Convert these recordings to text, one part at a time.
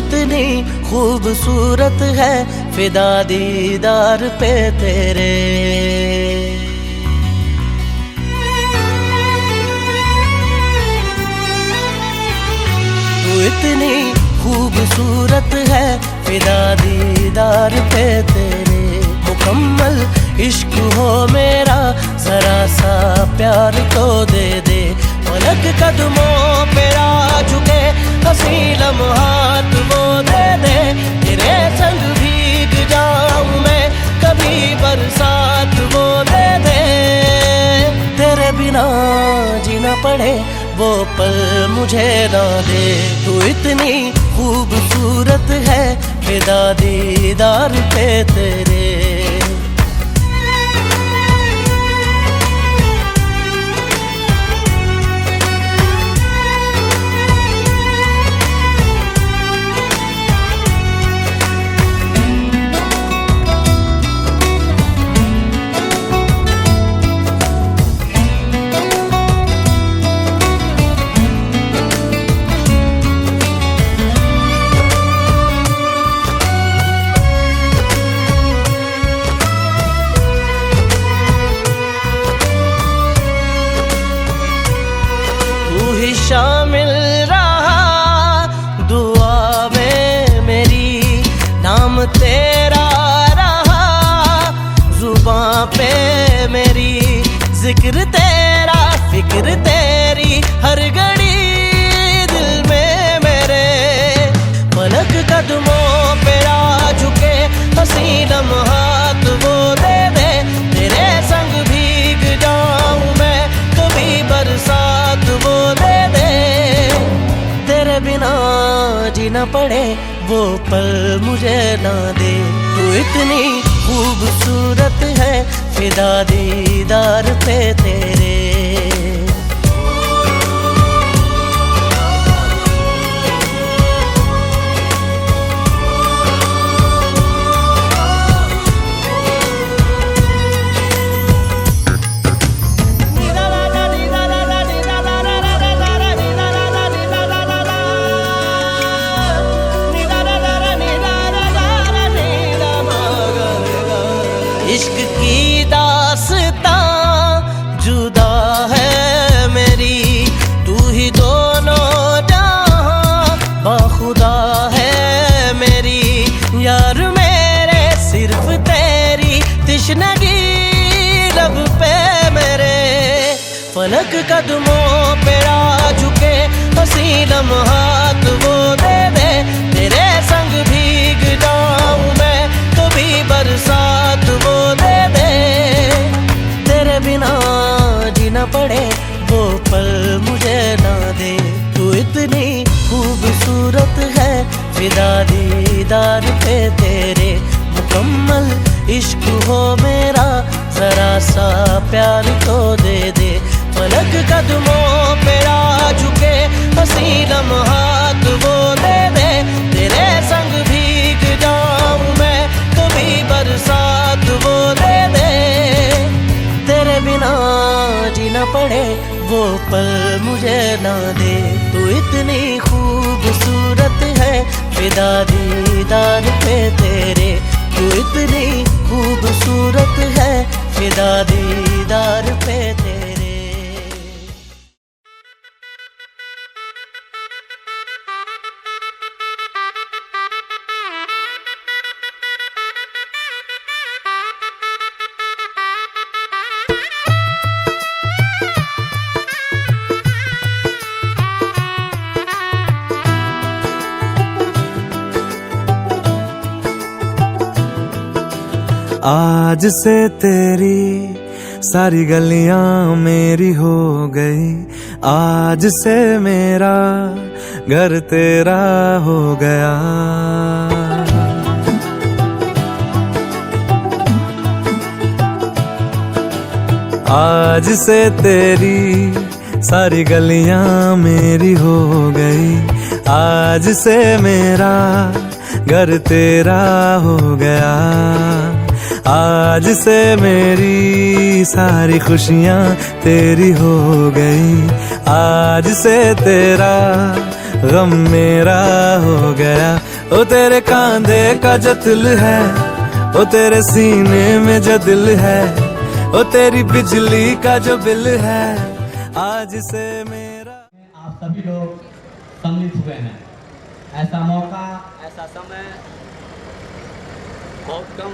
इतनी खूबसूरत है, फिदा दीदार पे तेरे। तू इतनी खूबसूरत है, फिदा दीदार पे तेरे। मुकम्मल इश्क हो मेरा, जरा सा प्यार तो दे दे। पलक कदमों पे आ झुके, हंसी लम्हात वो दे दे। तेरे संग भीग जाऊं मैं, कभी बरसात वो दे दे। तेरे बिना जीना पड़े, वो पल मुझे ना दे। तू इतनी खूबसूरत है, फिदा दीदार पे तेरे। शामिल रहा दुआ में मेरी, नाम तेरा रहा जुबां पे मेरी। जिक्र तेरा, फिक्र तेरी, हर घड़ी दिल में मेरे। पलक कदमों पे आ झुके, हंसी लम्हात वो दे दे। तेरे संग भीग जाऊं मैं, कभी बरसात वो दे दे। तेरे बिना जीना पड़े, वो पल मुझे ना दे। तू इतनी खूबसूरत है, फिदा दीदार पे तेरे। इश्क की दास्तां जुदा है मेरी, तू ही दोनों जहां बाखुदा है मेरी। यार मेरे सिर्फ तेरी तिश्नगी लब पे मेरे। फलक कदमों पे आ झुके, हंसी लम्हात वो दे दे। तेरे संग भीग जाऊं मैं, कभी बरसात वो दे दे। तेरे बिना जीना पड़े, वो पल मुझे ना दे। तू इतनी खूबसूरत है, फिदा दीदार पे तेरे। मुकम्मल इश्क हो मेरा, जरा सा प्यार तो दे दे। पलक कदमों पे आ झुके, हंसी लम्हात वो दे दे। तेरे संग भीग जाऊं मैं, कभी बरसात वो दे दे। तेरे बिना जीना पड़े, वो पल मुझे ना दे। तू इतनी खूबसूरत है, फिदा दीदार पे तेरे। तू इतनी खूबसूरत है, फिदा दीदार पे तेरे। आज से तेरी सारी गलियां मेरी हो गई। आज से मेरा घर तेरा हो गया। आज से तेरी सारी गलियां मेरी हो गई। आज से मेरा घर तेरा हो गया। आज से मेरी सारी खुशियां तेरी हो गई। आज से तेरा गम मेरा हो गया। ओ तेरे कांधे का जो तिल है, ओ तेरे सीने में जो दिल है, ओ तेरी बिजली का जो बिल है, आज से मेरा। आप सभी लोग सम्मिलित हुए हैं। ऐसा मौका, ऐसा समय बहुत कम,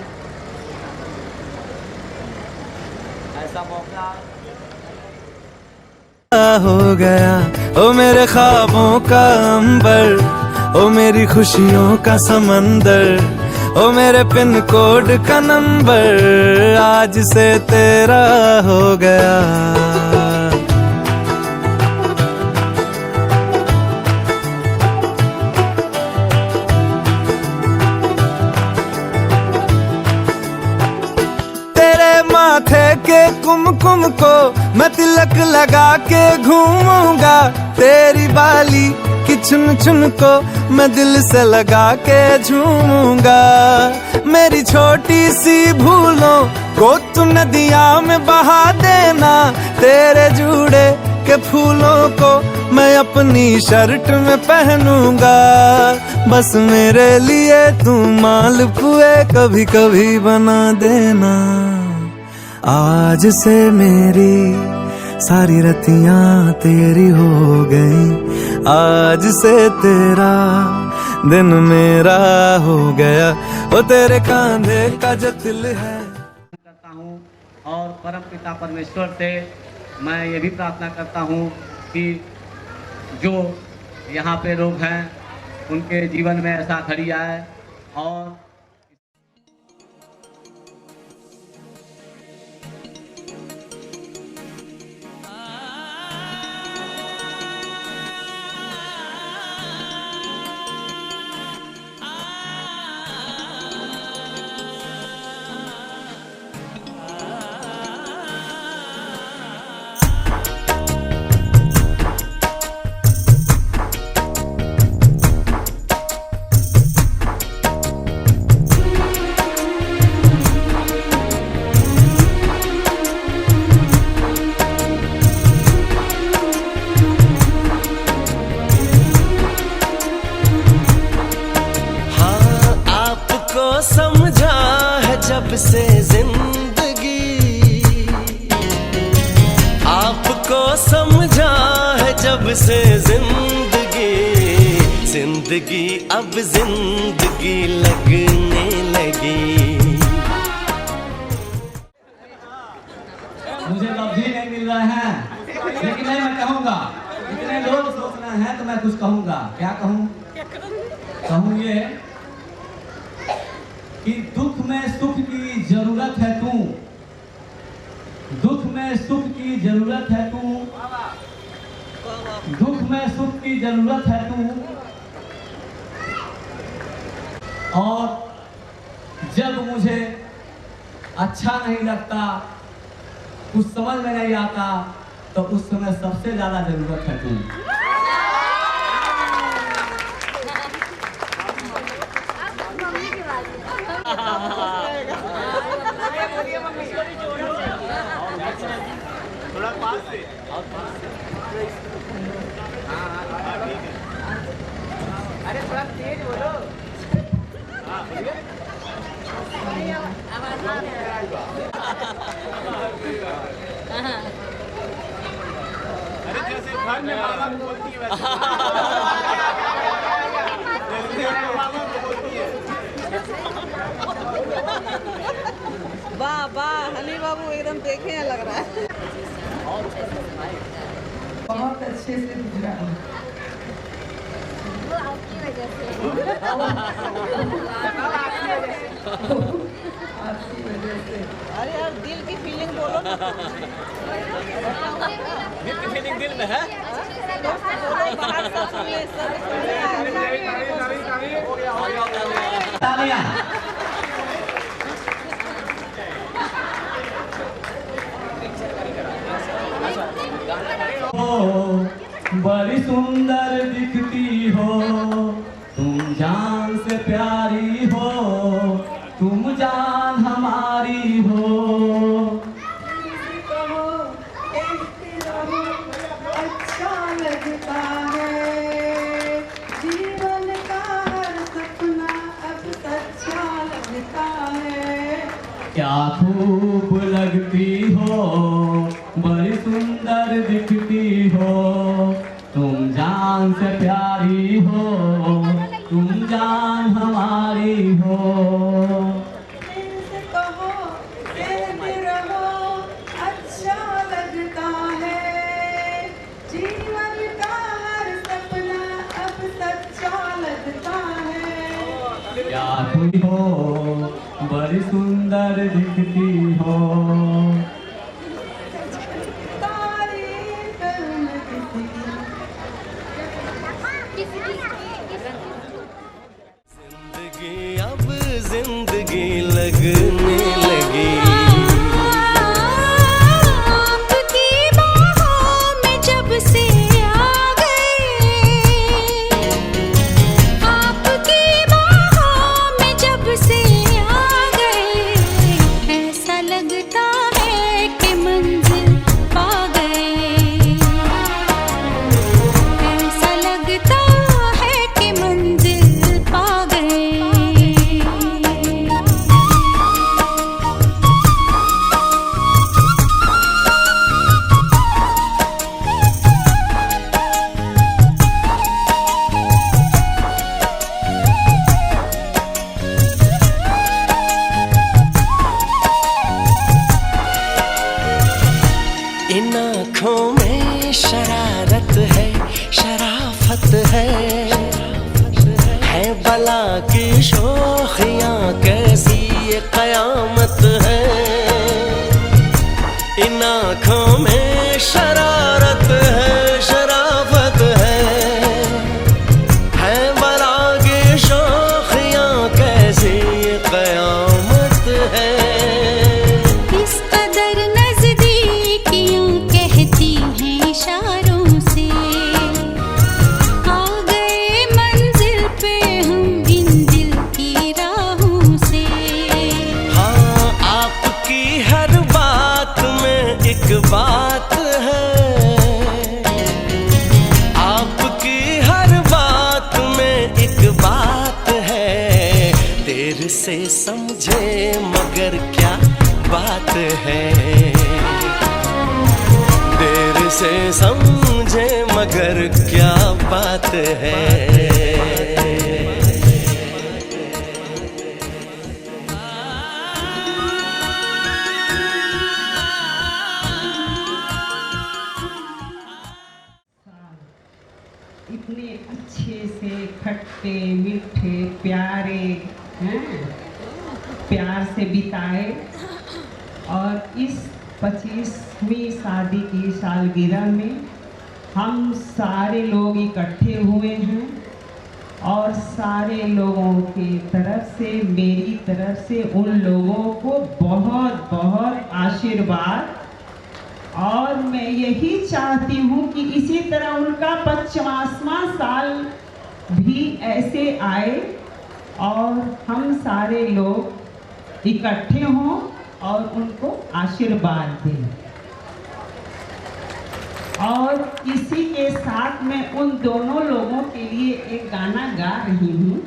ऐसा मौका हो गया ओ मेरे ख्वाबों का अंबर, ओ मेरी खुशियों का समंदर, ओ मेरे पिन कोड का नंबर, आज से तेरा हो गया। माथे के कुमकुम को मैं तिलक लगा के घूमूंगा, तेरी बाली की चुन चुन को मैं दिल से लगा के झूमूंगा। मेरी छोटी सी भूलों को तू नदिया में बहा देना, तेरे जूड़े के फूलों को मैं अपनी शर्ट में पहनूंगा। बस मेरे लिए तू मालपुए कभी कभी बना देना। आज से मेरी सारी रतियां तेरी हो गई, आज से तेरा दिन मेरा हो गया, ओ तेरे कांधे का जो दिल है। करता हूँ और परम पिता परमेश्वर से मैं ये भी प्रार्थना करता हूँ कि जो यहाँ पे लोग हैं उनके जीवन में ऐसा घड़ी आए और समझा है जब से जिंदगी, आपको समझा है जब से जिंदगी, जिंदगी अब जिंदगी लगने लगी। मुझे लफ्ज़ ही नहीं मिल रहे हैं, लेकिन नहीं मैं कहूँगा। इतने लोग सोच रहे हैं तो मैं कुछ कहूँगा। क्या कहूँ? कहूँ ये कि दुख में सुख की जरूरत है तू, दुख में सुख की जरूरत है तू, दुख में सुख की जरूरत है तू। और जब मुझे अच्छा नहीं लगता, कुछ समझ में नहीं आता, तो उस समय सबसे ज्यादा जरूरत है तू। थोड़ा पास से अरे थोड़ा तेज बोलो। अरे जैसे घर में मामा बोलती है वैसे मामा बोलती है। वाह वाह हनी बाबू एकदम देखे हैं लग रहा है। बहुत अच्छे से गुजरा वो आपकी वजह से आपकी वजह से। अरे यार दिल की फीलिंग बोलो ना। दिल की फीलिंग दिल में है। बोलो बाहर सब सुनिए, सब तालियां। बड़ी सुंदर दिखती हो तुम, जान से प्यारी हो तुम, जान हमारी हो। अच्छा लगता है जीवन का हर सपना क्या खूब लगती हो, बड़ी सुंदर दिखती हो, तुम जान से प्यारी हो, तुम जान हमारी हो। दिल से कहो, कहते रहो, अच्छा लगता है। जीवन का हर सपना अब सच्चा लगता है। क्या कोई हो, बड़ी सुंदर दिखती हो। तारीफ करूं किसी जिंदगी अब जिंदगी लगने लगी। आपकी बाहों में जब से आ गए, आपकी बाहों में जब से आ गए, ऐसा लगता है कि मंजिल पा गए, ऐसा लगता है कि मंजिल पा गए। इन आँखों में शरारत है, शराफत है बला की शोखियाँ कैसी ये कयामत है। इन आँखों में शरारत है, शराफत है बला की शोखियाँ कैसी ये कयामत है। इस कदर नजदीकियां कहती हैं इशारों से, आ गए मंजिल पे हम इन दिल की राहों से। हाँ, आपकी हर बात में एक बात है, आपकी हर बात में एक बात है। देर से समझे मगर क्या बात है, देर से समझे मगर क्या बात है। इतने अच्छे से खट्टे मीठे प्यारे हैं, प्यार से बिताए। और इस 25वीं शादी की सालगिरह में हम सारे लोग इकट्ठे हुए हैं और सारे लोगों की तरफ से, मेरी तरफ से उन लोगों को बहुत बहुत आशीर्वाद। और मैं यही चाहती हूँ कि इसी तरह उनका 50वां साल भी ऐसे आए और हम सारे लोग इकट्ठे हों और उनको आशीर्वाद दें। और इसी के साथ मैं उन दोनों लोगों के लिए एक गाना गा रही हूँ।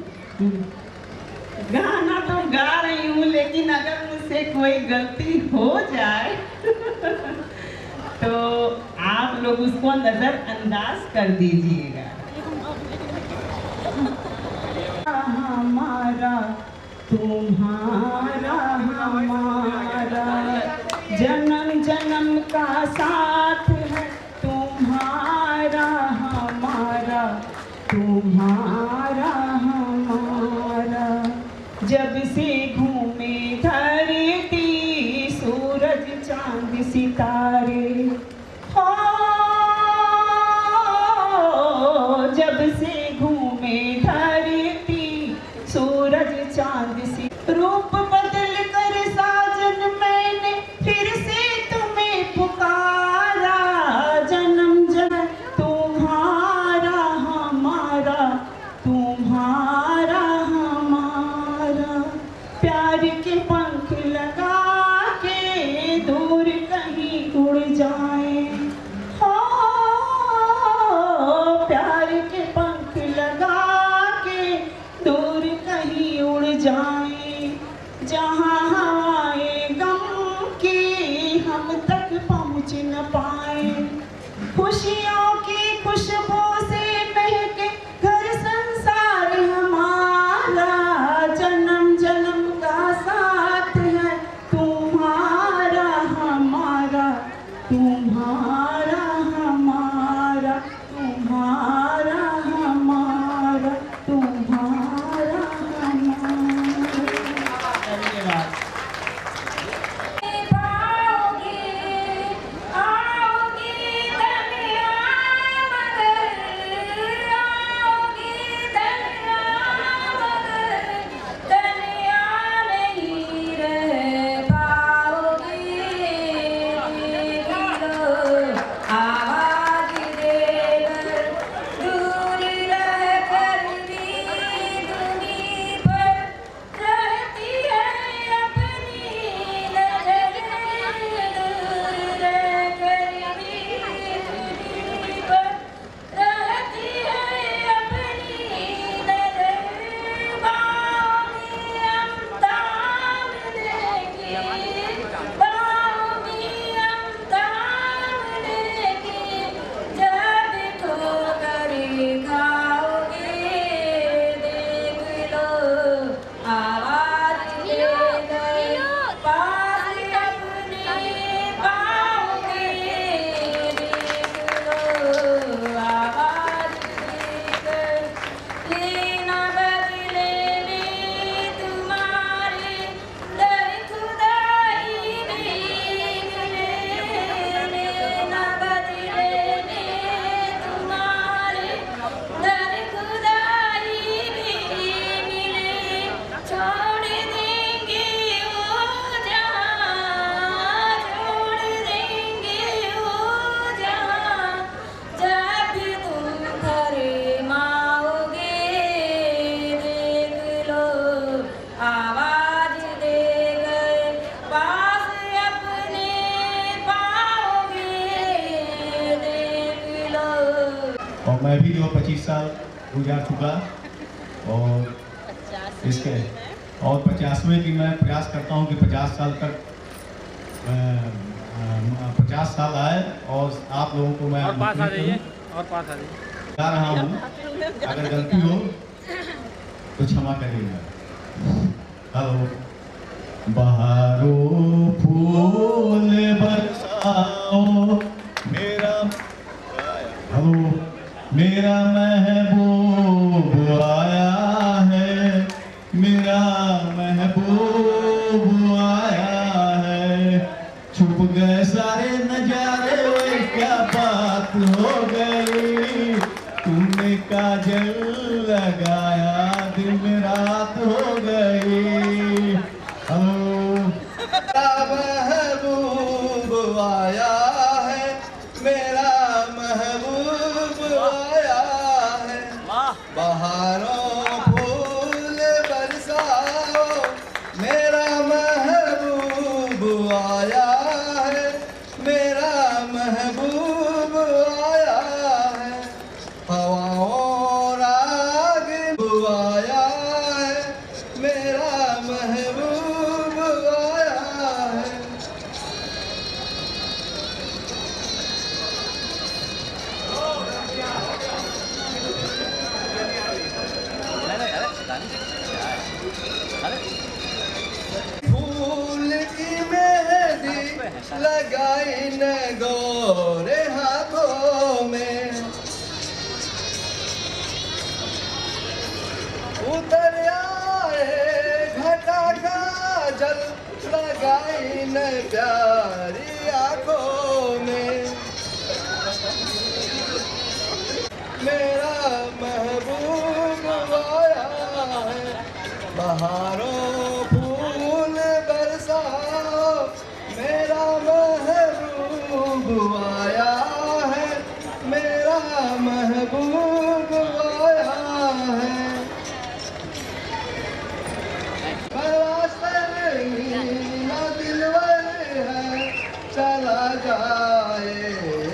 गाना तो गा रही हूँ, लेकिन अगर मुझसे कोई गलती हो जाए तो आप लोग उसको नजरअंदाज कर दीजिएगा। हमारा तुम्हारा हमारा जन्म जन्म का साथ है, तुम्हारा हमारा तुम्हारा हमारा। जब से घूमे धरती सूरज चांद सितारे, हो जब से घूमे धरती सूरज चांद सी, रूप बदल कर साजन मैंने फिर से तुम्हें पुकारा। जन्म जन्म तुम्हारा हमारा तुम्हारा हमारा। प्यार के पंख लगा के दूर कहीं उड़ जाए, हो प्यार के पंख लगा के दूर कहीं उड़ जाए। जहाँ हवाएं हमारा हमारा तुम्हारा हमारा। धन्यवाद। और मैं भी जो 25 साल गुजार चुका और इसके और 50वें की मैं प्रयास करता हूं कि 50 साल तक 50 साल आए और आप लोगों को मैं और पास आ जाइए और पास आ जाइए गा रहा हूँ। अगर गलती हो तो क्षमा करिएगा। हेलो। बहारों फूल बरसाओ मेरा, हेलो, मेरा महबूब आया है, मेरा महबूब आया है। छुप गए सारे नजारे, क्या बात हो गई, तुमने काजल लगाया, दिल में रात हो गई। महबूब आया है, मेरा महबूब आया है। बहारों फूल बरसाओ, मेरा महबूब आया है, मेरा महबूब आया है। हवाओं राग आया है, मेरा महबूब आया है। फूल की मेहंदी लगाई न गोरे हाथों में, उतर आए घटा का जल लगाई न प्यारी आंखों में। मेरा महबूब आया है, बहारों फूल बरसाओ, मेरा महबूब आया है, मेरा महबूब आया है। ना दिलवर है चला जाए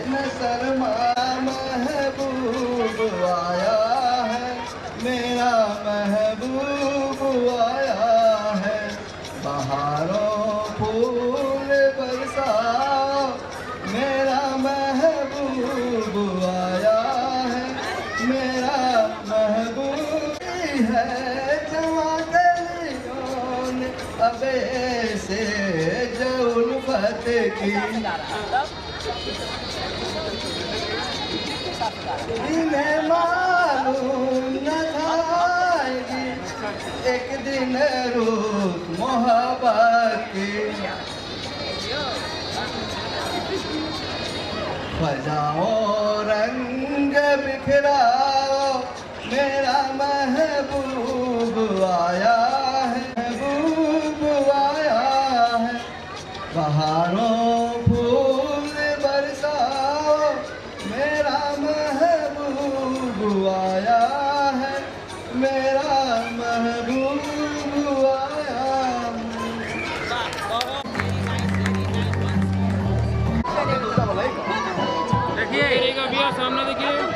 न शर्मा, महबूब आया है, मेरा महबूब आया है। बहारों फूल बरसाओ, मेरा महबूब आया है, मेरा महबूब है। जवा गलियों ने अबे से जो उल्फत की, इन्हें मालूम न था आएगी एक दिन रूठ मोहब्बत की। बजाओ रंग बिखराओ मेरा महबूब आया है, महबूब आया है। बहारों फूल बरसाओ मेरा महबूब आया है, मेरा महबूब आया देखिए एक भैया सामने देखिए।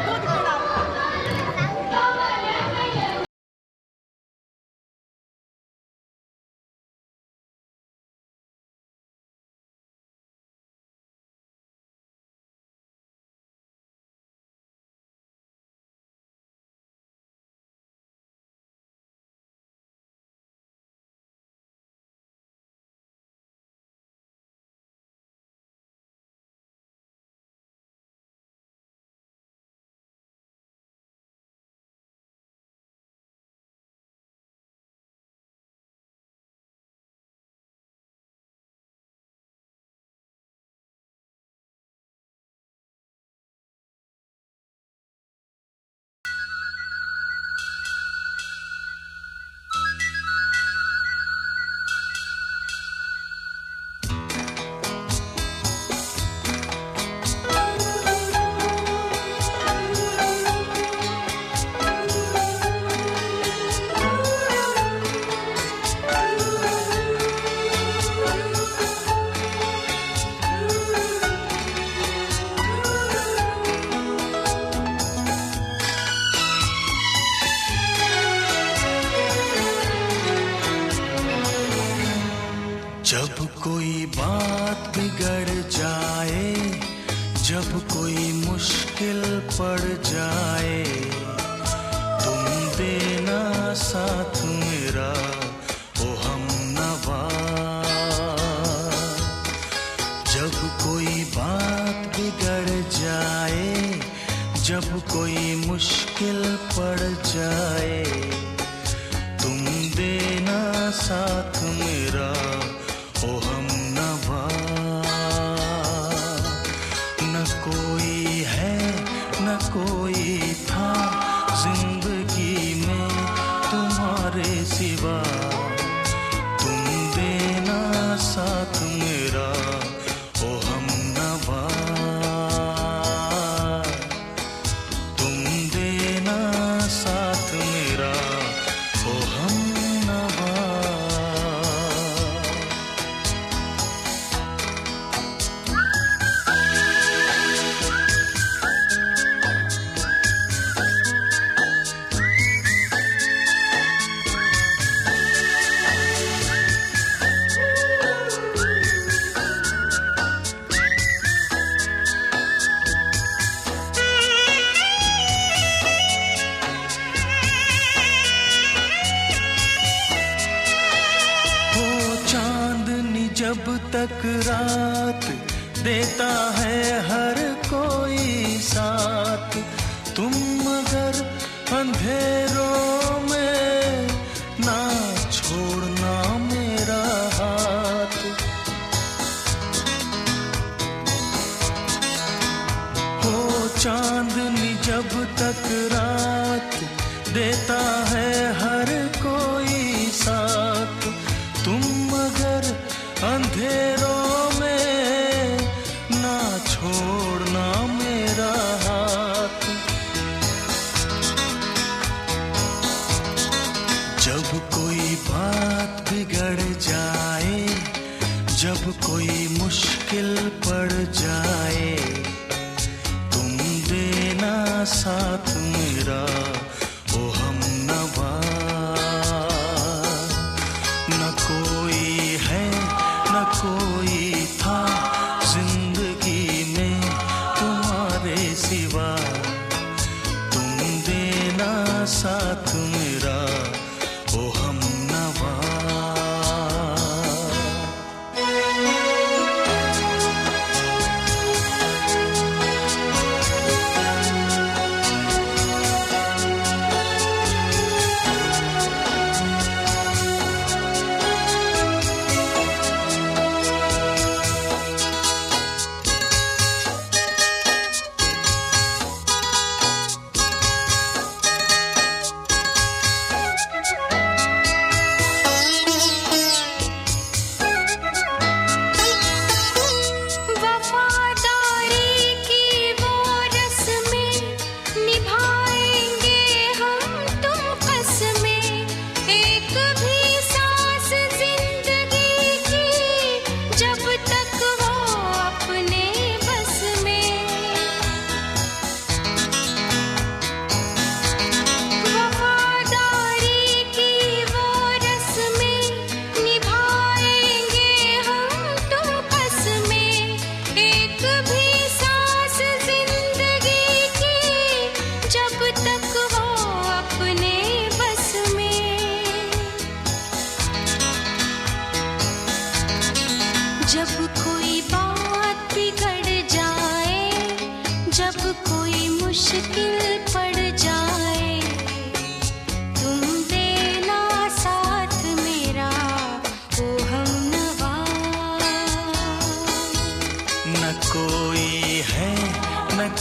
जब कोई बात बिगड़ जाए, जब कोई मुश्किल पड़ जाए, तुम देना साथ मेरा ओ हमनवा। जब कोई बात बिगड़ जाए, जब कोई मुश्किल पड़ जाए, तुम देना साथ मेरा ओ हमनवा। न कोई है न कोई था जिंदगी में तुम्हारे सिवा, तुम देना साथ मेरा ओ हमनवा। तुम देना साथ मेरा ओ हमनवा। जब तक रात देता है हर कोई साथ, तुम मगर अंधेरों में ना छोड़ना मेरा हाथ। हो चांदनी जब तक रात देता है हर कोई साथ, तुम मगर अंधेरों में ना छोड़ना मेरा हाथ। जब कोई बात बिगड़ जाए, जब कोई मुश्किल पड़ जाए, तुम देना साथ मेरा ओ हमनवा। न कोई है न कोई था जिंदगी में तुम्हारे सिवा, तुम देना साथ मेरा ओ हमनवा।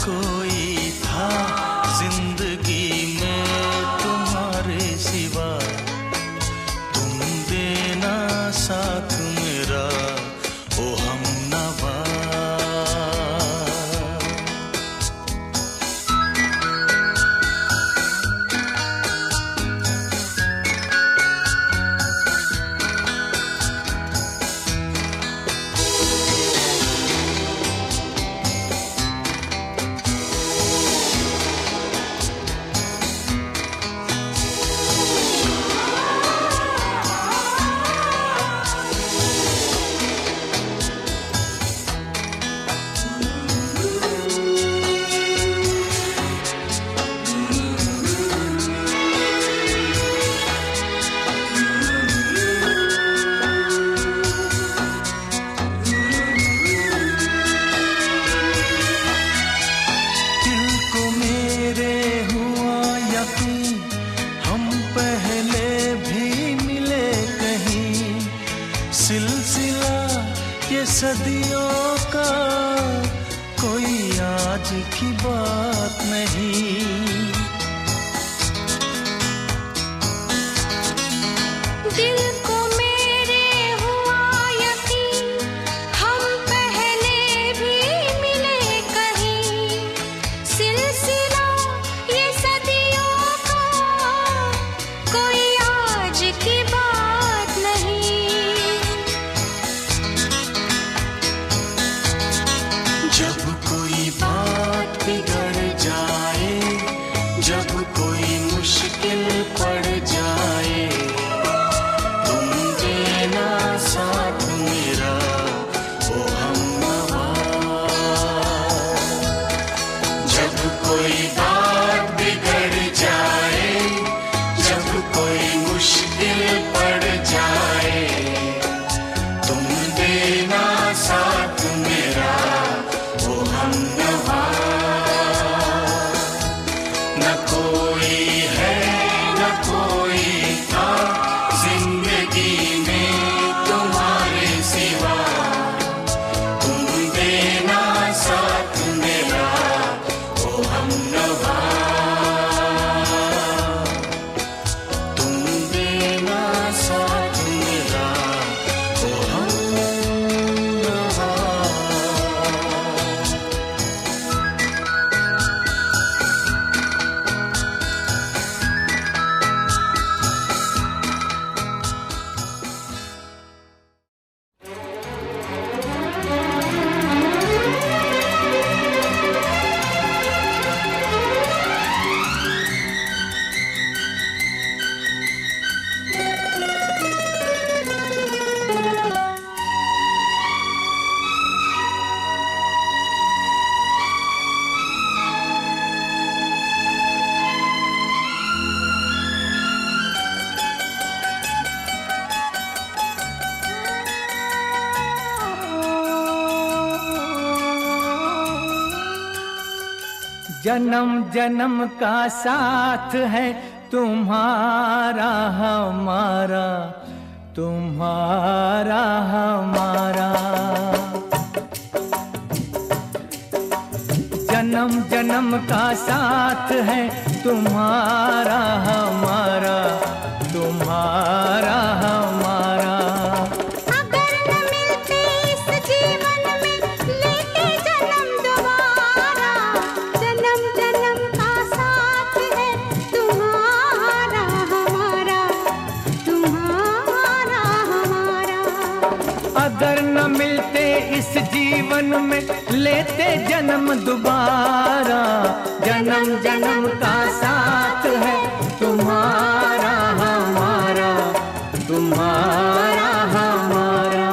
कोई था जिंदगी में तुम्हारे सिवा, तुम देना साथ मेरा ओ हमनवा। सदियों का कोई आज की बात नहीं। दिल को मेरे हुआ यकीन, हम पहले भी मिले कहीं। सिलसिला ये सदियों का कोई आज की बात नहीं। जब कोई बात बिगड़ जाए, जब कोई मुश्किल पड़ जाए, तुम देना साथ मेरा ओ हमनवा। जब कोई बात बिगड़ जाए, जब कोई मुश्किल पड़ जाए, तुम देना साथ मेरा ओ हमनवा। न कोई है न कोई था जिंदगी में तुम्हारे सिवा, तुम देना साथ मेरा ओ हमनवा। तुम देना साथ मेरा ओ हमनवा। जन्म जन्म का साथ है तुम्हारा हमारा, तुम्हारा हमारा। जन्म जन्म का साथ है तुम्हारा हमारा, तुम्हारा हमारा। अगर न मिलते इस जीवन में लेते जन्म दोबारा, जन्म जन्म का साथ है तुम्हारा हमारा, तुम्हारा हमारा। अगर न मिलते इस जीवन में लेते जन्म दोबारा, जन्म जन्म का साथ है तुम्हारा हमारा, तुम्हारा हमारा।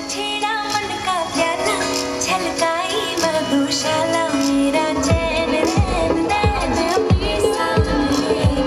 छेड़ा मन का प्याला, छलकाई मधुशाला, मेरा चैन रैन रैन अपने सामने।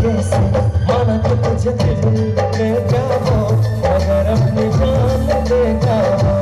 कैसे माना कि तुझे दिल में जाओ अगर अपनी जान दे जाओ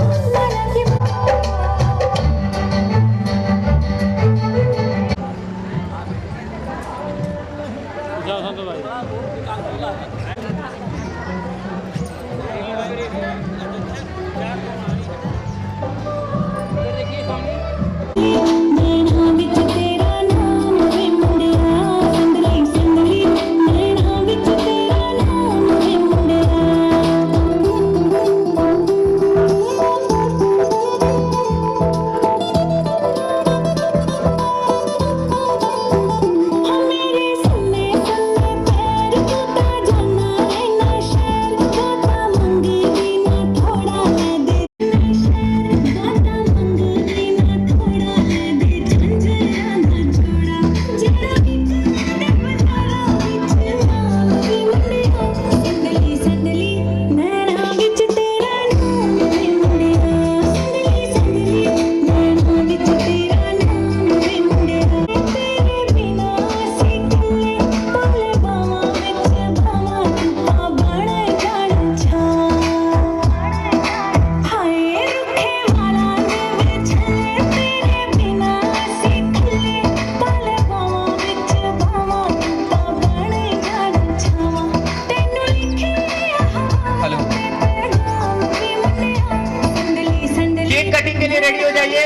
रेडी हो जाइए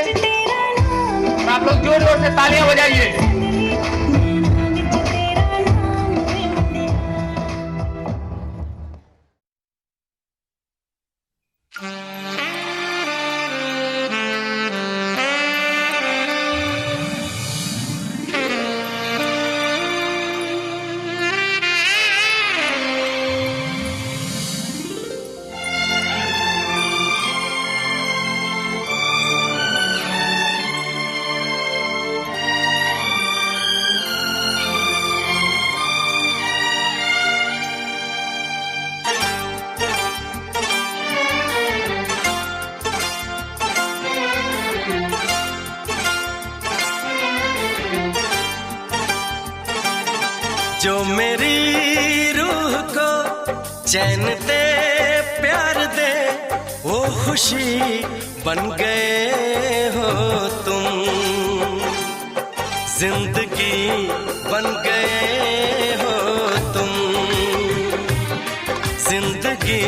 और आप लोग जोर जोर से तालियां बजाइए। जो मेरी रूह को चैन दे प्यार दे वो खुशी बन गए हो तुम, जिंदगी बन गए हो तुम, जिंदगी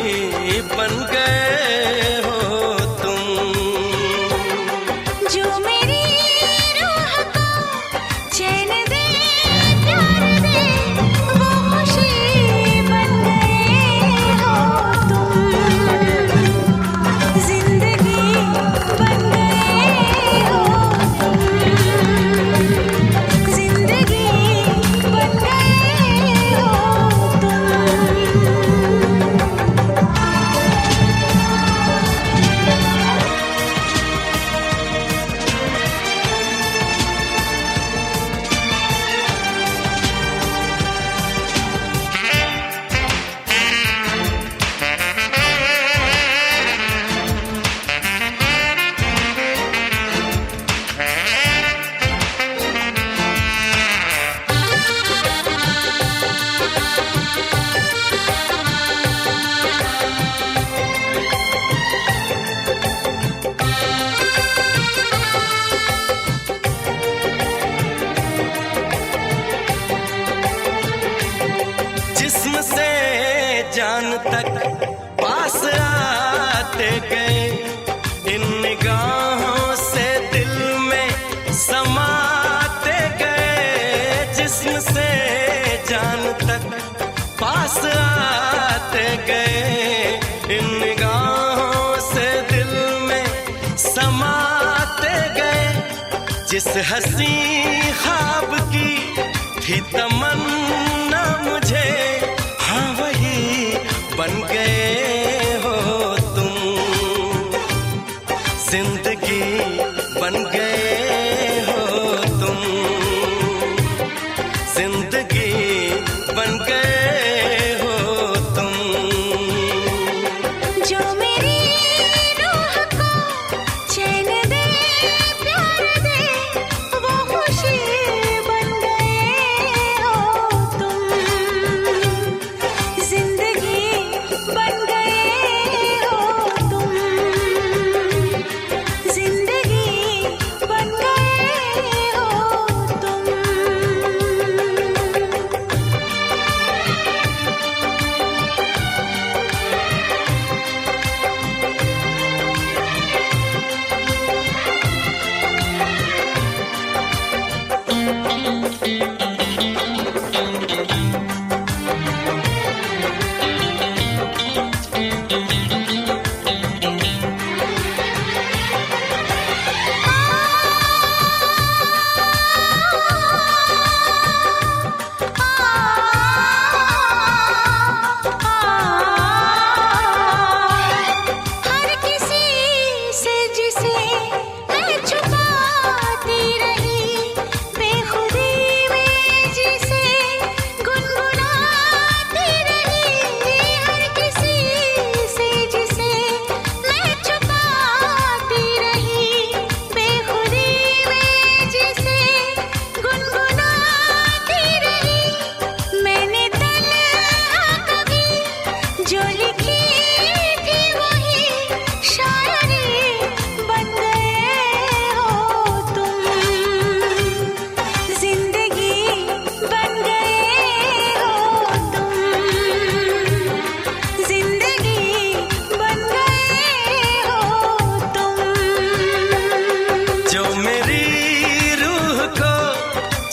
बन गए हो तुम। जो मेरी रूह को चैन दे प्यार दे वो खुशी बन गए हो तुम, जिंदगी बन गए हो तुम, जिंदगी बन गए हो तुम। जिस्म से जान तक पास आते गए, इन निगाहों से दिल में समाते गए। जिस्म से जान तक पास आते गए, इन निगाहों से दिल में समाते गए। जिस हंसी ख्वाब की थी तमन्ना मुझे, हाँ वही बन गए हो तुम, जिंदगी बन गए हो तुम, जिंदगी बन गए हो तुम। जो मेरी रूह को चैन दे प्यार दे वो खुशी बन गए हो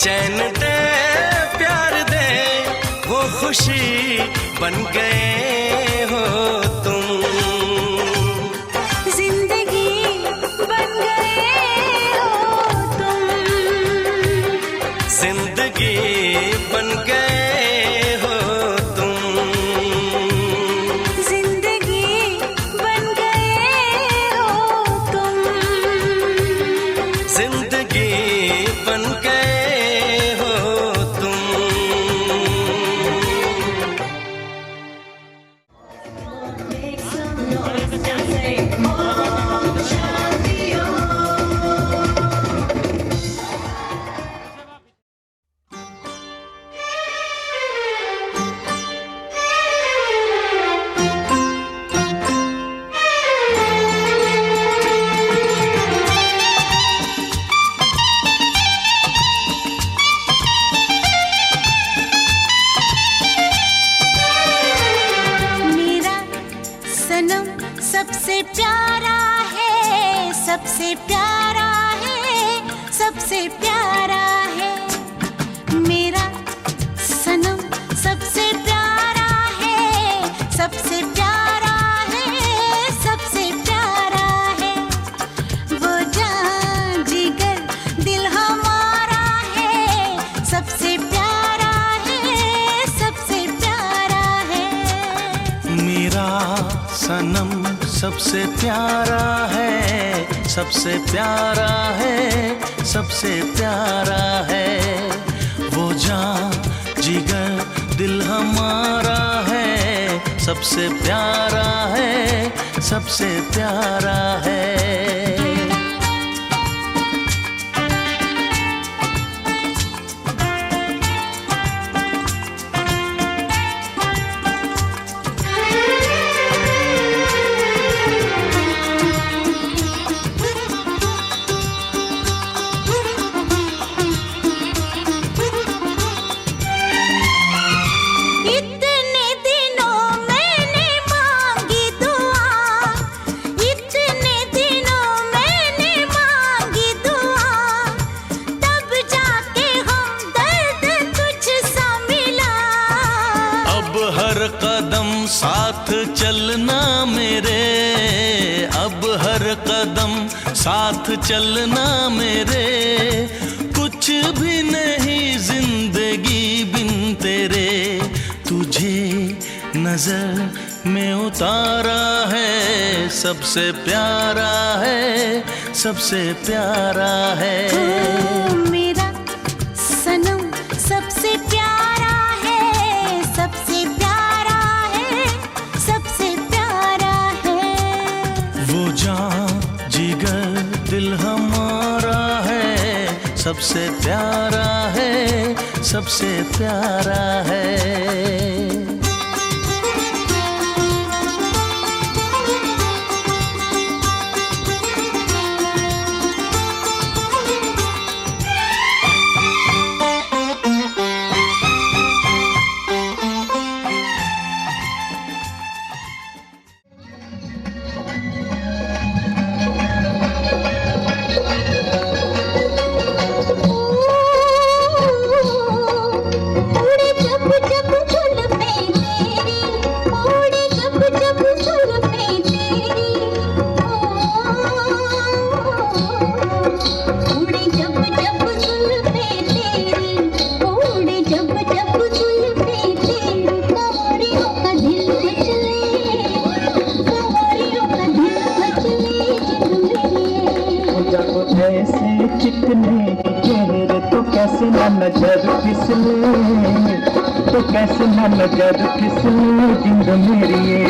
चैन दे प्यार दे वो खुशी बन गए हो तुम। जिंदगी बन गए हो तुम। जिंदगी बन गए हो तुम। जिंदगी बन गए हो तुम। जिंदगी बन गए हो तुम। मेरा सनम सबसे प्यारा है, सबसे प्यारा है, सबसे प्यारा है। मेरा सनम सबसे प्यारा है, सबसे प्यारा है, सबसे प्यारा है। वो जान जिगर दिल हमारा है, सबसे प्यारा है, सबसे प्यारा है। मेरा सनम सबसे प्यारा है, सबसे प्यारा है, सबसे प्यारा है। वो जान जिगर दिल हमारा है, सबसे प्यारा है, सबसे प्यारा है। इतने दिनों मैंने मांगी दुआ, इतने दिनों मैंने मांगी दुआ, तब जाके हमदर्द तुझसा मिला। अब हर कदम साथ चलना मेरे, अब हर कदम साथ चलना मेरे। कुछ भी नहीं जिंदगी बिन तेरे, तुझे नजर में उतारा है, सबसे प्यारा है, सबसे प्यारा है। मेरा सनम सबसे प्यारा है, सबसे प्यारा है, सबसे प्यारा है। वो जान जिगर दिल हमारा है, सबसे प्यारा है, सबसे प्यारा है। उड़े जब जब जुल्फे तेरी, उड़े जब जब जुल्फे तेरी, उड़े जब जब जुल्फे तेरी, उड़े जब जब जुल्फे तेरी। कंवरियों का दिल मचले, कंवरियों का दिल मचले जब ऐसे चिकने चेहरे तो कैसे न नजर फिसले, तो कैसे न नजर फिसले जिंद मेरी ये।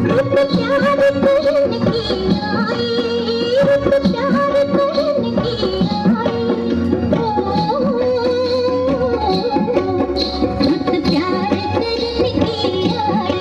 रुत प्यार कहन की आई, रुत प्यार कहन की आई, रुत प्यार कहन की आई।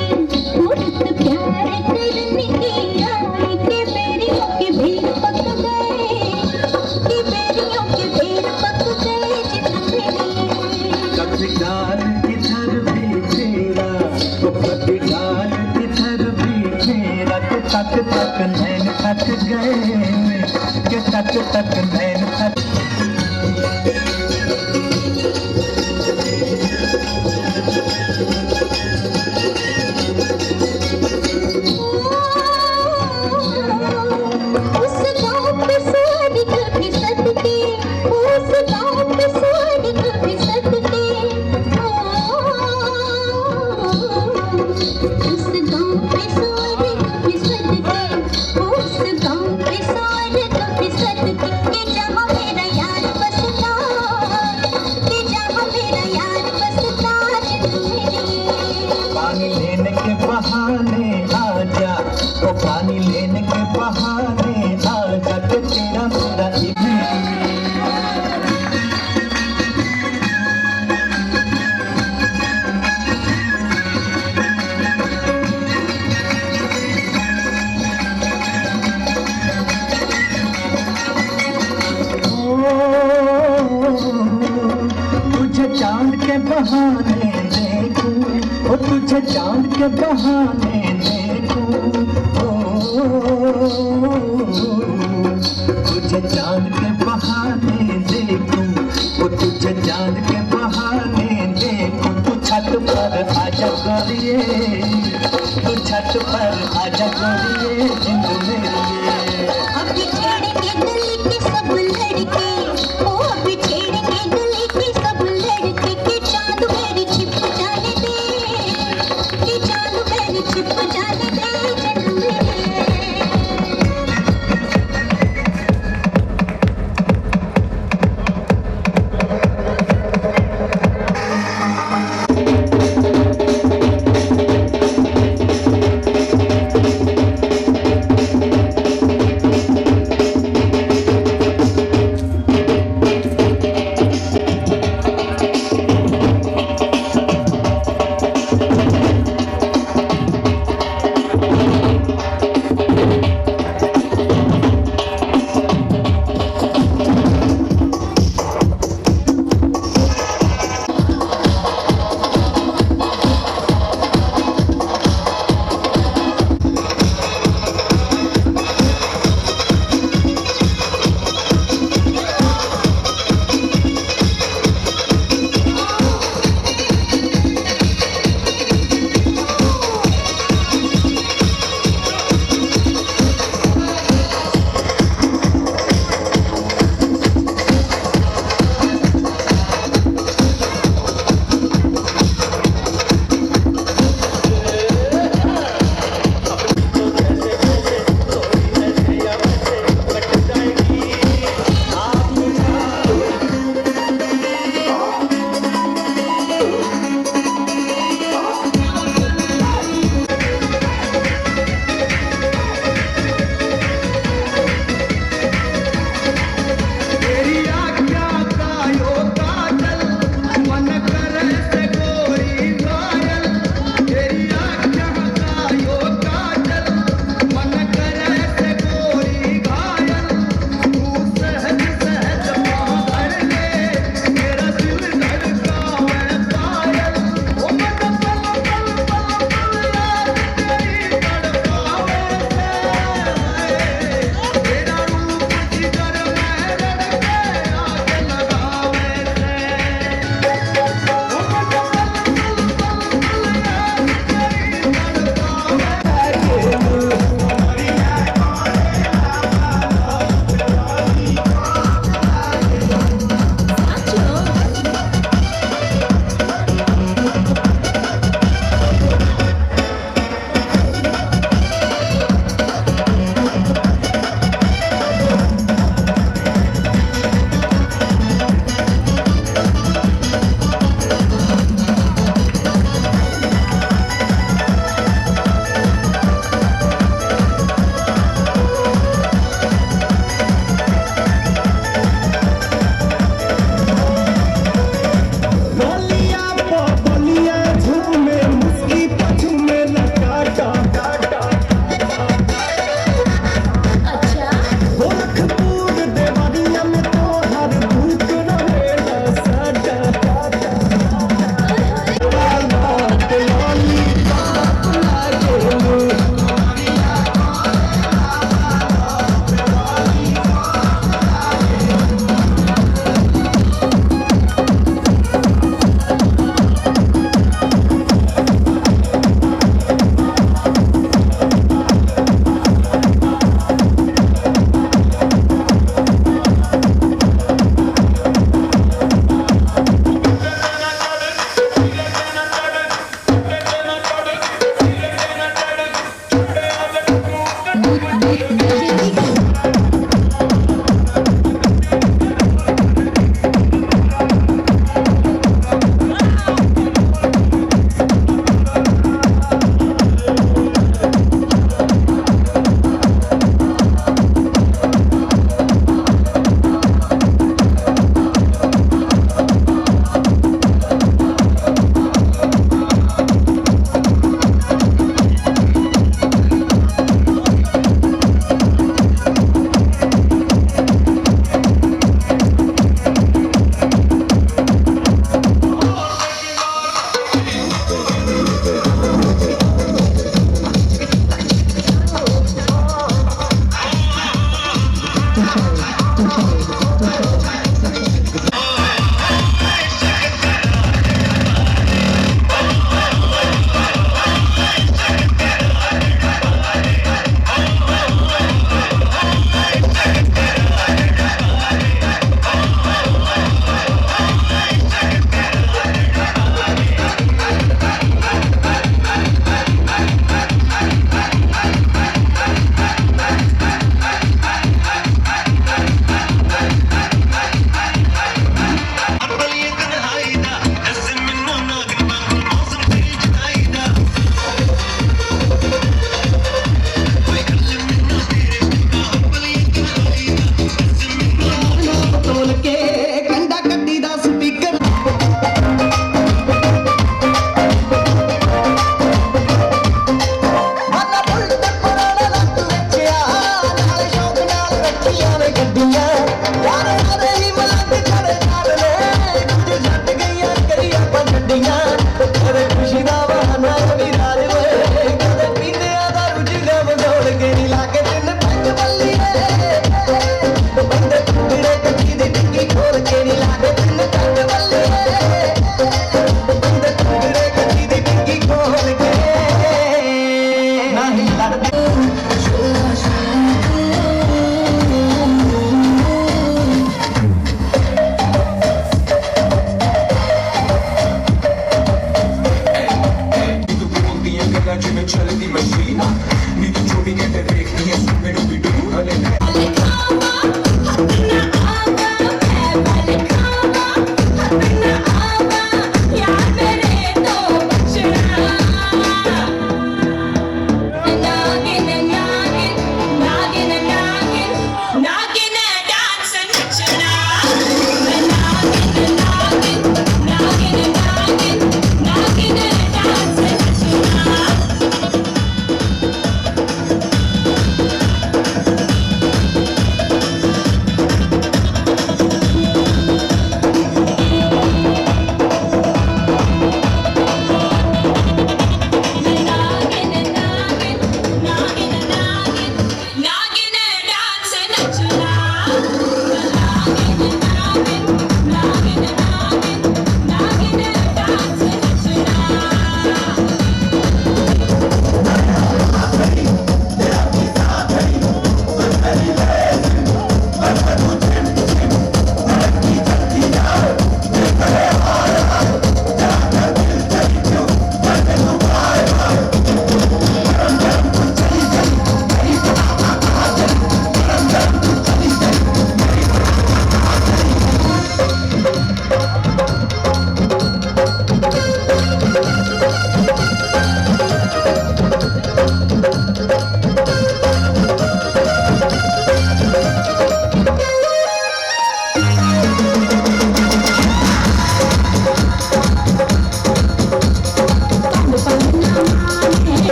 के बहाने देखूं, तुझे चांद के बहाने देखूं, वो तुझे चांद के बहाने देखूं। तू छत पर आजा गोरिये, तू छत पर आजा गोरिये, जिंद मेरी अभी छेड़ेंगे गली के सब लड़के, ओ अभी छेड़ेंगे गली के सब लड़के, कि चांद मेरी छिप जाने दे, कि चांद मेरी छिप जाने दे जिंद मेरी।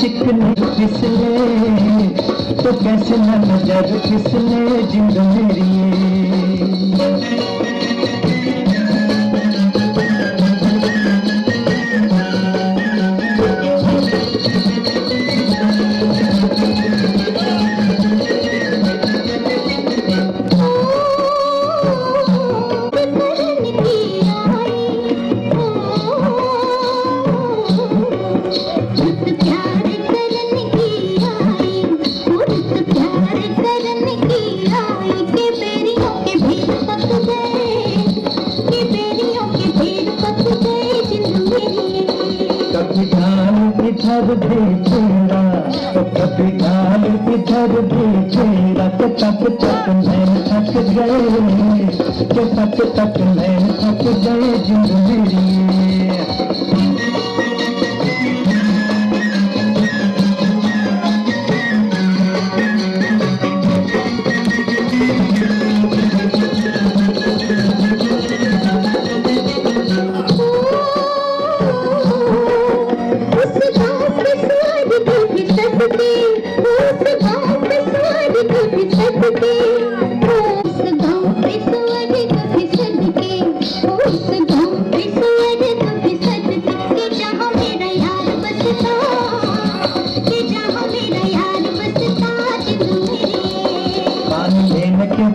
चिकनी फिसले तो कैसे न नजर फिसले जिंद मेरी इधर भेजेगा तो कभी गाल इधर भेजेगा के तक तक मैं थक गए के तक तक मैं थक गए जिंद मेरी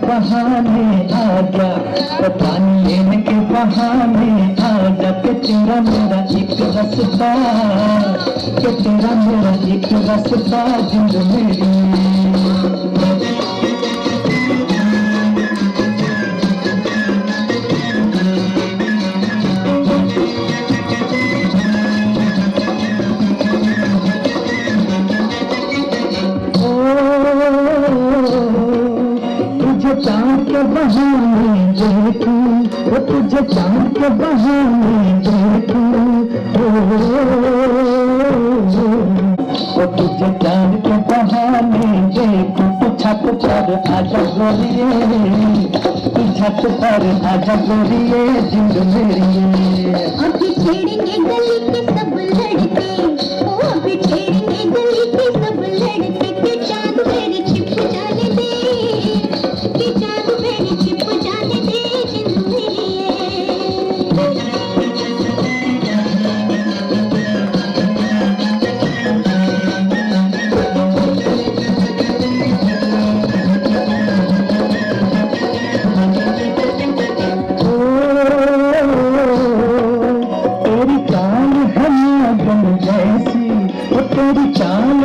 बहाने आ गया तो पानी लेने के बहाने आ जा के तेरा मेरा एक रास्ता के तेरा मेरा एक रास्ता जिंद मेरी के बहाने देखूं, वो तुझे चांद के बहाने देखूं, तू छत पर आजा गोरिये, तू छत पर आजा गोरिये, जिंद मेरी। अभी छेड़ेंगे गली के सब लड़के, ओ अभी छेड़ेंगे गली के सब लड़के, के चांद मेरे छिप जाने दे, के चांद मेरे छिप जाने दे, जिंद मेरी तेरी चाल है नागन जैसी, तेरी चाल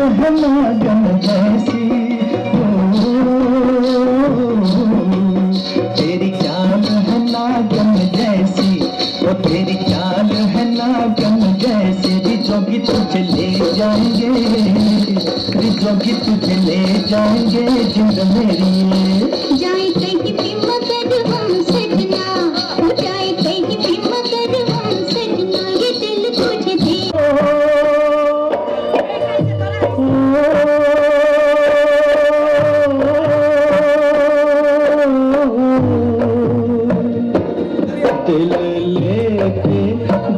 है नागन जैसी, ओ तेरी चाल है नागन जैसी। रिजोगी तुझे ले जाएंगे, रिजोगी तुझे ले जाएंगे, जिंद मेरी। जाए कहीं भी मगर हम सजना, हो जाए कहीं भी मगर हम सजना, ये दिल तुझे दे। दिल लेके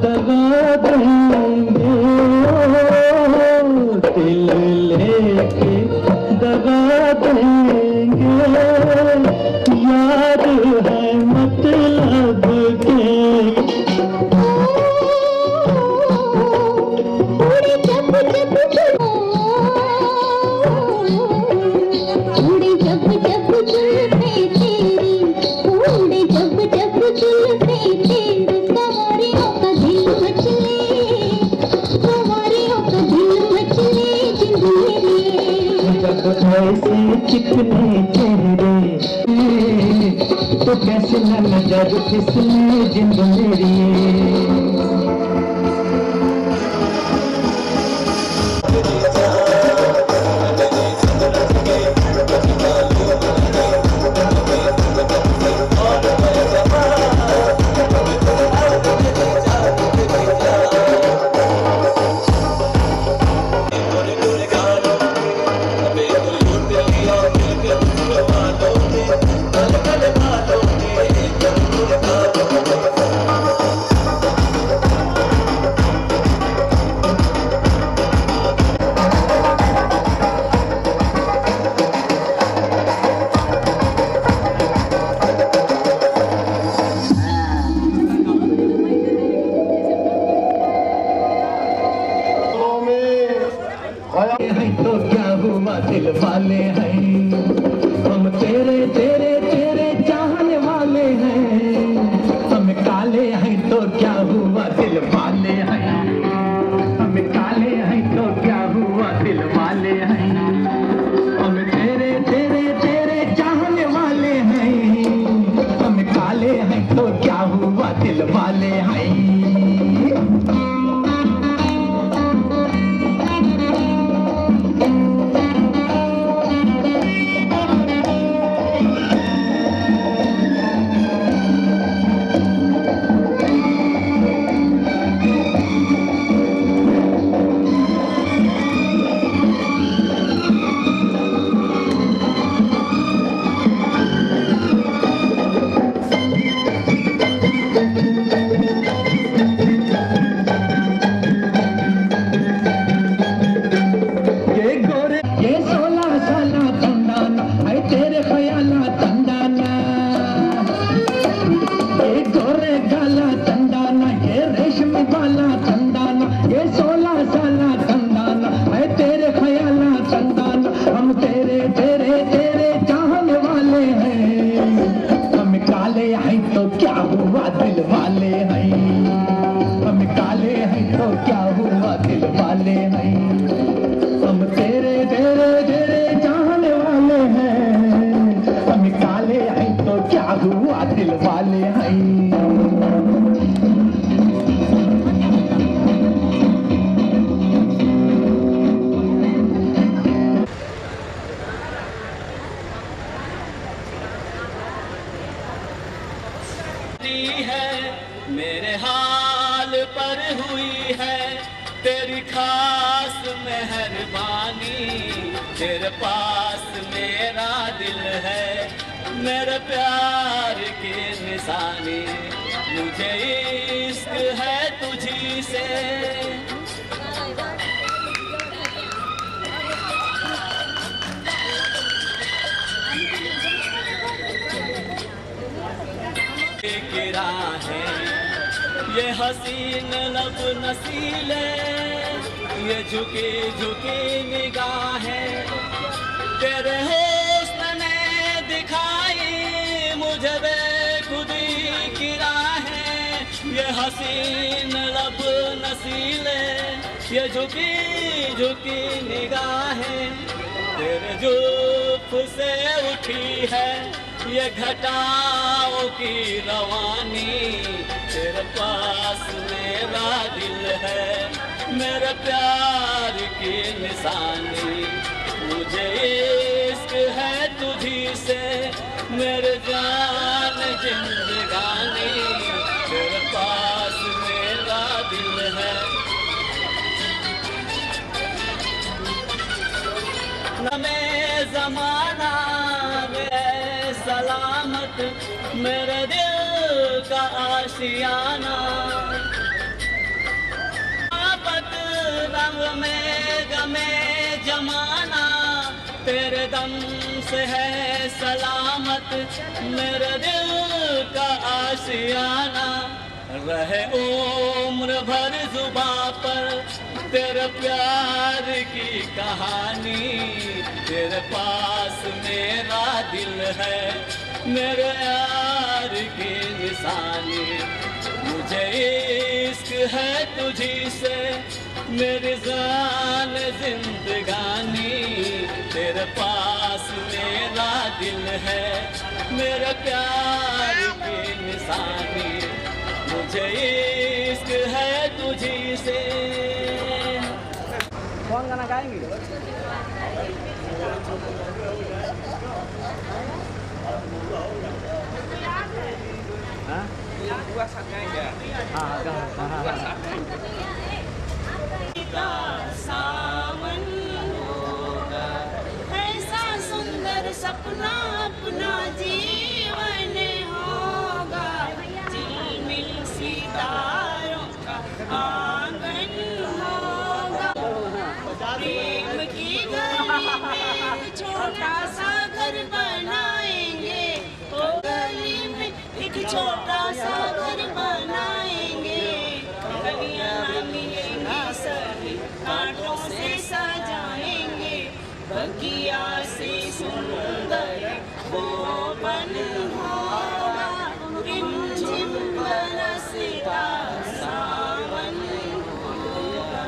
दगा देंगे, दिल लेके दगा देंगे, याद है मतलब के। उड़े जब जब उड़े जब जब जुल्फे तेरी, उड़े जब जब जुल्फे तेरी, सवारियों का दिल मचले, सवारियों का दिल मचले, जिंद मेरी। जब ऐसे चिकने चेहरे तो कैसे न नजर फिसले, जिंद मेरी। तो क्या हुआ दिल वाले हैं, हम तेरे तेरे तेरे चाहने वाले हैं, हम काले हैं तो क्या हुआ दिल वाले हैं, हम काले हैं तो क्या हुआ दिल वाले हैं, हम तेरे तेरे तेरे चाहने वाले हैं, हम काले हैं तो क्या हुआ दिल वाले हैं। पर हुई है तेरी खास मेहरबानी। तेरे पास मेरा दिल है, मेरे प्यार की निशानी। मुझे इश्क है तुझी से। गिरा है ये हसीन लब नसीले, ये झुकी झुकी निगाहें तेरे हुस्न ने दिखाई मुझे बेखुदी की राहें। ये हसीन लब नसीले, ये झुकी झुकी निगाहें तेरे जुल्फ से उठी है ये घटाओं की रवानी। तेरे पास मेरा दिल है, मेरे प्यार की निशानी। मुझे इश्क है तुझी से, मेरे जान जिंदगानी। तेरे पास मेरा दिल है। नमे ज़माना में सलामत मेरे दिल का आशियाना। आपत रंग में गमे जमाना, तेरे दम से है सलामत मेरे दिल का आशियाना। रहे उम्र भर जुबां पर तेरे प्यार की कहानी। तेरे पास मेरा दिल है, मेरे यार की निशानी। मुझे इश्क है तुझी से, मेरी जान जिंदगानी। तेरे पास मेरा दिल है, मेरे प्यार की निशानी। मुझे इश्क है तुझी से। कौन गाना गाएंगे? सावन होगा ऐसा सुंदर सपना अपना जीवन होगा। झिलमिल सितारों का आंगन होगा। प्रेम की गली में छोटा सा घर बनाएंगे। ओ गली में एक छोटा सा घर बनाएंगे। गलियां मिलेंगी सभी कांटों से सजाएंगे। बगिया से सुंदर वो बन होगा। रिमझिम बरसता सावन होगा।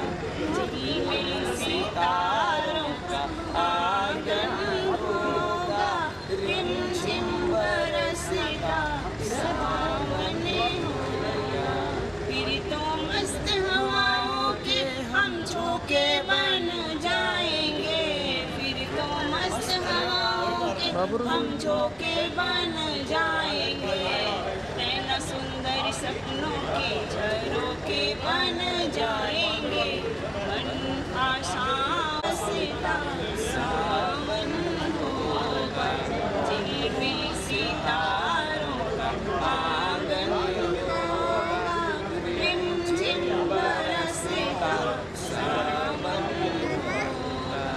झिलमिल सितारों का आंगन होगा। रिमझिम बरसता सावन होगा। फिर तो मस्त हवाओं के हम झोंके बन जाएंगे। फिर तो मस्त हवाओं के हम झोंके बन जाएंगे। नैना सुंदर सपनों के झरोखे बन जाएंगे। मन आशा सीता सावन होगा। झिलमिल सितारों का आंगन होगा। रिमझिम बरसता सावन होगा।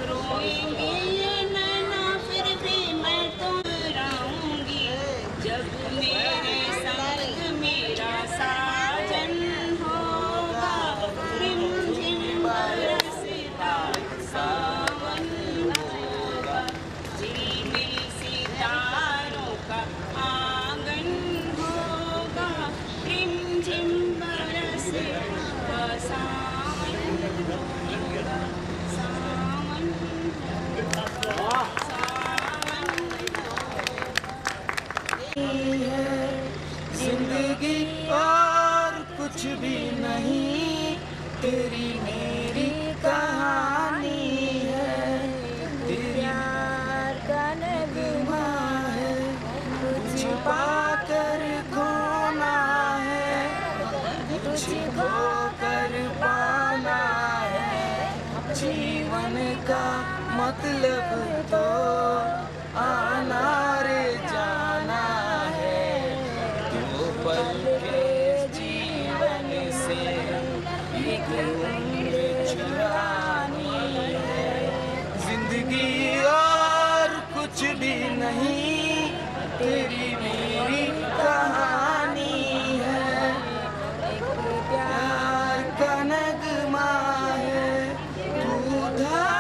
रोएंगे ये नैना फिर भी मैं तो मुस्कुराऊंगी। जब मेरे संग मेरा साजन होगा। रिमझिम बरसता सावन होगा। झिलमिल सितारों का आंगन होगा। रिमझिम बरसता सावन होगा। सावन होगा। जिंदगी और कुछ भी नहीं, तेरी मेरी कहानी है। तेरी प्यार का नगमा है, कुछ पाकर खोना है। कुछ का मतलब तो आना रे जाना है, दो पल के जीवन से एक उम्र चुरानी है। जिंदगी और कुछ भी नहीं, तेरी मेरी कहानी है। एक प्यार का नगमा है, तू धार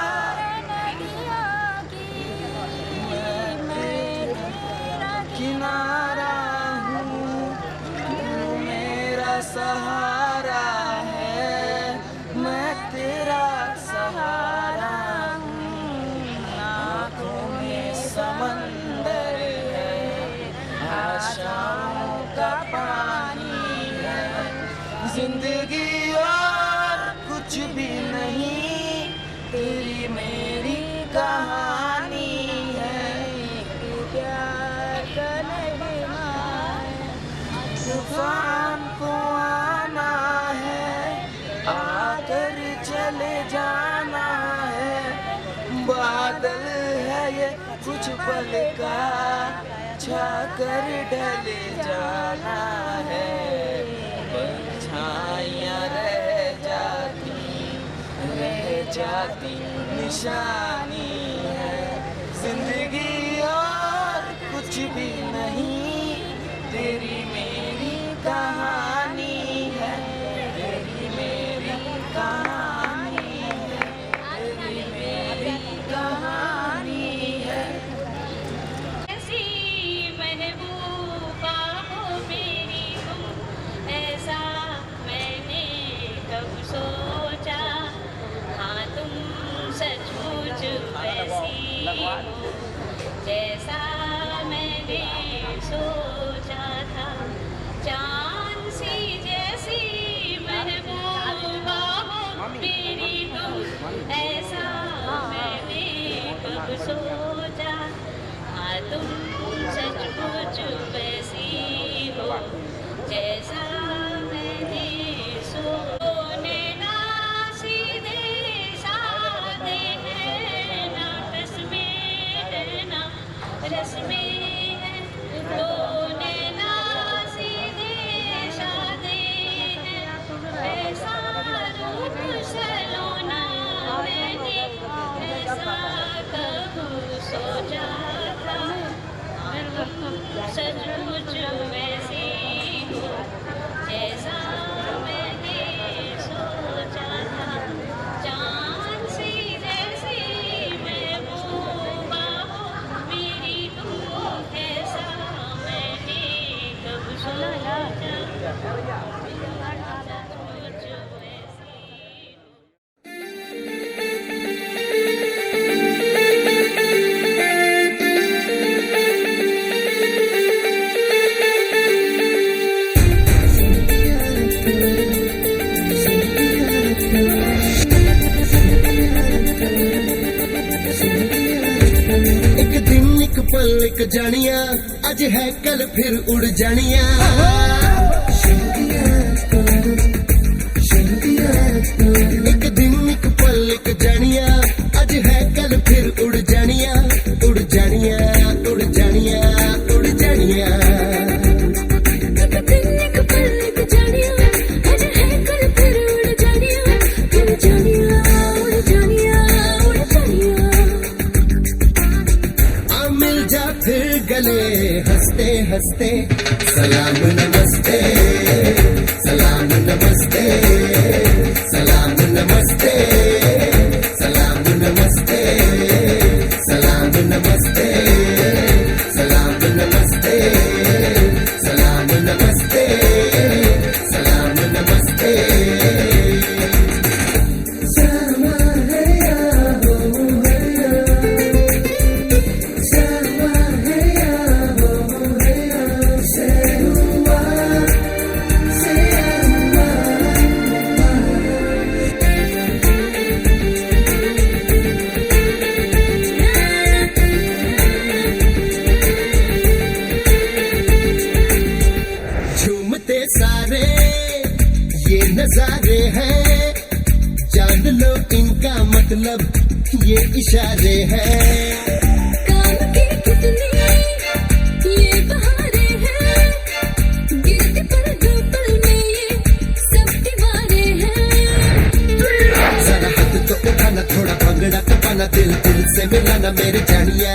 किनारा हूँ, तू मेरा सहारा है, मैं तेरा सहारा हूँ। आँखों में समंदर है, आशाओं का पानी है। जिंदगी और कुछ भी नहीं, तेरी मेरी कहानी है। प्यार का नगमा है, तूफान को आना है, आकर चले जाना है। बादल है ये कुछ पल का, छाकर ढल जाना है। परछाइयाँ रह जाती निशानी है। जिंदगी और कुछ भी नहीं, तेरी मेरी कहानी है। तेरी मेरी कहानी है, तेरी मेरी कहानी है। ऐसी महबूबा हो मेरी तुम, ऐसा मैंने कब सोचा। हाँ तुम सचमुच वैसी हो, जैसा मैंने सोचा था। चांद सी जैसी महबूबा हो मेरी तुम, ऐसा मैंने कब सोचा। हाँ तुम सचमुच वैसी हो, जैसा मैंने सोने ना सीधे साधे हैं ना, रस्में है ना रस्में है। रोने ना सीधे साधे हैं, ऐसा रूप सलोना मैंने ऐसा कब सोचा था। तुम सचमुच वैसी हो, जैसा मैंने सोचा था। चांद सी जैसी महबूबा हो मेरी तुम, ऐसा मैंने कब सोचा। सचमुच वैसी हो। एक दिन एक पल एक जानिया, अज है कल फिर उड़ जानिया। एक दिन एक पल एक जानिया, अज है कल फिर उड़ जानिया। उड़ जानिया, उड़ जानिया, उड़ जानिया। एक दिन एक पल एक जानिया, अज है कल फिर उड़ जानिया। उड़ जानिया, उड़ जानिया, उड़ जानिया। आ मिल जा फिर गले हंसते हंसते, सलाम नमस्ते, सलाम नमस्ते, सलाम नमस्ते, सलाम नमस्ते, सलाम नमस्ते, सलाम नमस्ते, सलाम नमस्ते, सलाम नमस्ते। समा है या हो हैया, समा है या हो हैया, से हुआ से हुआ। झूमते सारे ये नजारे हैं, जान लो इनका मतलब। ये इशारे हैं, काम के कितने ये बहारे हैं, गिरते पर्दों पर में ये सब दीवारें हैं। जरा हाथ तो उठाना, थोड़ा भंगड़ा तो पाना, दिल दिल से मिलाना मेरे जानिया।